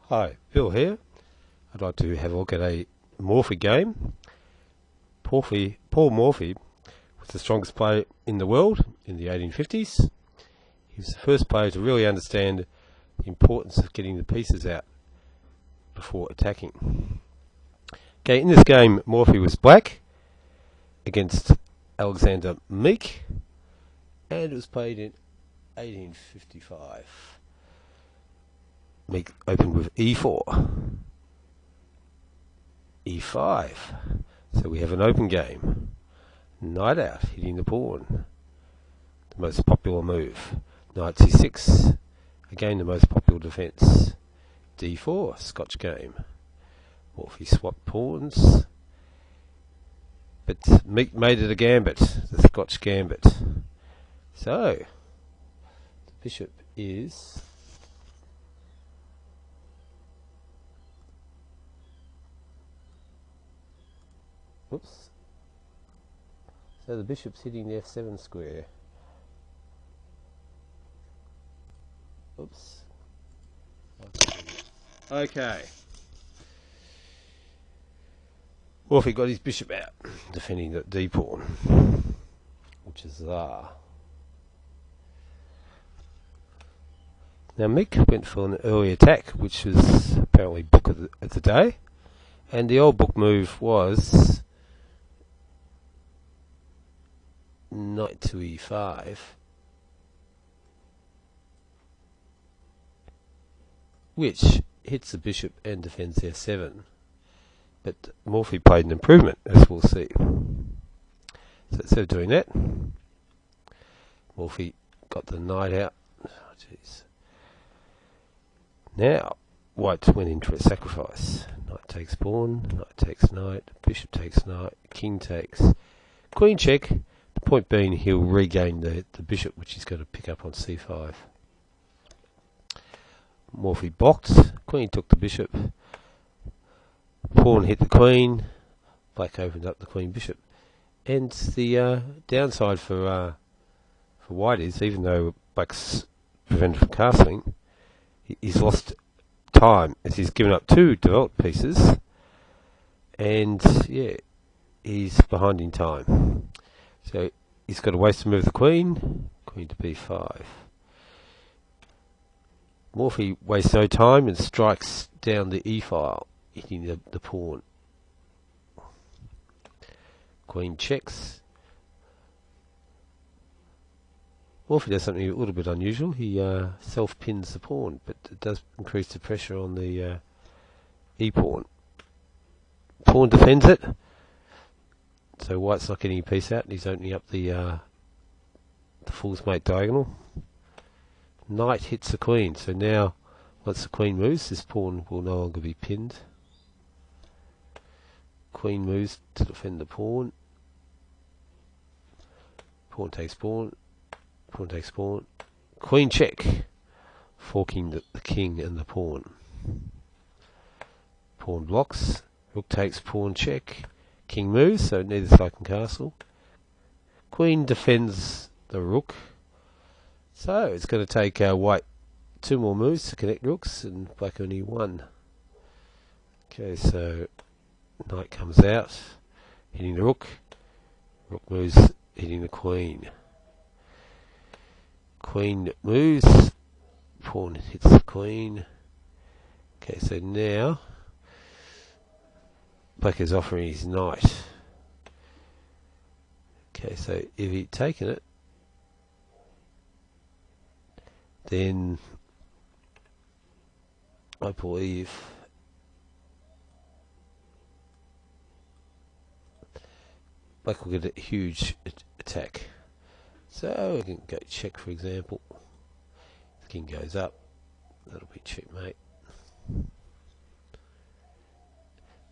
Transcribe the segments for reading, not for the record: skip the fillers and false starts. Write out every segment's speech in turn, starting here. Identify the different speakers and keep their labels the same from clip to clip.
Speaker 1: Hi, Bill here. I'd like to have a look at a Morphy game. Paul Morphy was the strongest player in the world in the 1850s. He was the first player to really understand the importance of getting the pieces out before attacking. Okay, in this game, Morphy was black against Alexander Meek, and it was played in 1855. Meek opened with e4, e5. So we have an open game. Knight out, hitting the pawn. The most popular move. Knight c6, again the most popular defence. d4, Scotch game. Morphy swapped pawns. But Meek made it a gambit, the Scotch gambit. So, the bishop is... Oops. So the bishop's hitting the f7 square. Oops. Okay. Morphy got his bishop out, defending the d pawn, which is there. Now Meek went for an early attack, which was apparently book of the day, and the old book move was knight to e5, which hits the bishop and defends f7. But Morphy played an improvement, as we'll see. So instead of doing that, Morphy got the knight out. Oh, jeez. Now, white went into a sacrifice. Knight takes pawn, knight takes knight, bishop takes knight, king takes, queen check. The point being he'll regain the bishop, which he's going to pick up on c5. Morphy blocked, queen took the bishop, pawn hit the queen, black opened up the queen bishop. And the downside for white is, even though black's prevented from castling, he's lost time as he's given up two developed pieces, and yeah, he's behind in time. So he's got a ways to move the queen to b5. Morphy wastes no time and strikes down the e file, hitting the pawn. Queen checks. Morphy does something a little bit unusual. He self-pins the pawn, but it does increase the pressure on the e-pawn. Pawn defends it, so white's not getting a piece out, and he's opening up the fool's mate diagonal. Knight hits the queen, so now once the queen moves, this pawn will no longer be pinned. Queen moves to defend the pawn. Pawn takes pawn. Pawn takes pawn. Queen check, forking the king and the pawn. Pawn blocks. Rook takes pawn check. King moves, so neither side can castle. Queen defends the rook. So it's going to take white two more moves to connect rooks, and black only one. Okay, so knight comes out, hitting the rook. Rook moves, hitting the queen. Queen moves, pawn hits the queen. Okay, so now black is offering his knight. Okay, so if he'd taken it, then I believe black will get a huge attack. So we can go check, for example. The king goes up, that'll be checkmate.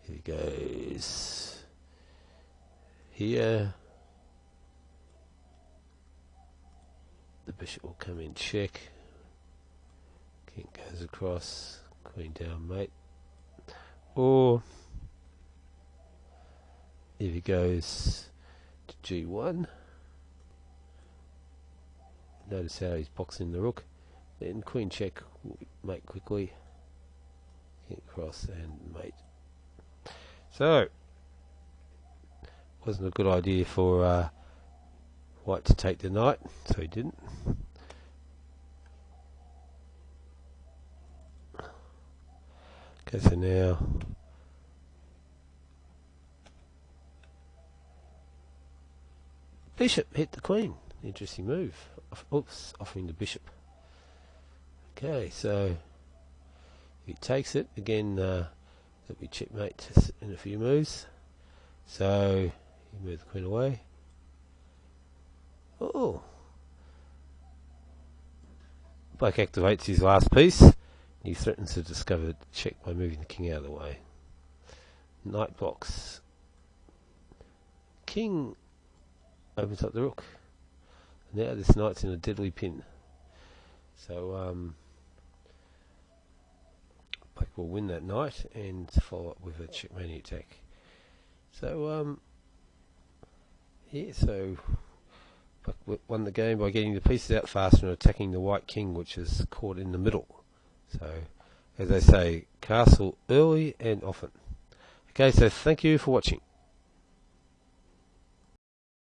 Speaker 1: Here he goes here. The bishop will come in check. King goes across, queen down mate. Or if he goes to g1, notice how he's boxing the rook. Then queen check will mate quickly. King across and mate. So, wasn't a good idea for White to take the knight, so he didn't. Okay, so now bishop hit the queen. Interesting move. Oops, offering the bishop. Okay, so he takes it again. That we checkmate in a few moves. So he moved the queen away. Oh, Black activates his last piece. He threatens to discover the check by moving the king out of the way. Knight blocks. King opens up the rook. Now this knight's in a deadly pin. So Black will win that knight and follow up with a checkmate attack. So yeah, so Black won the game by getting the pieces out faster and attacking the white king, which is caught in the middle. So, as they say, castle early and often. Okay, so thank you for watching.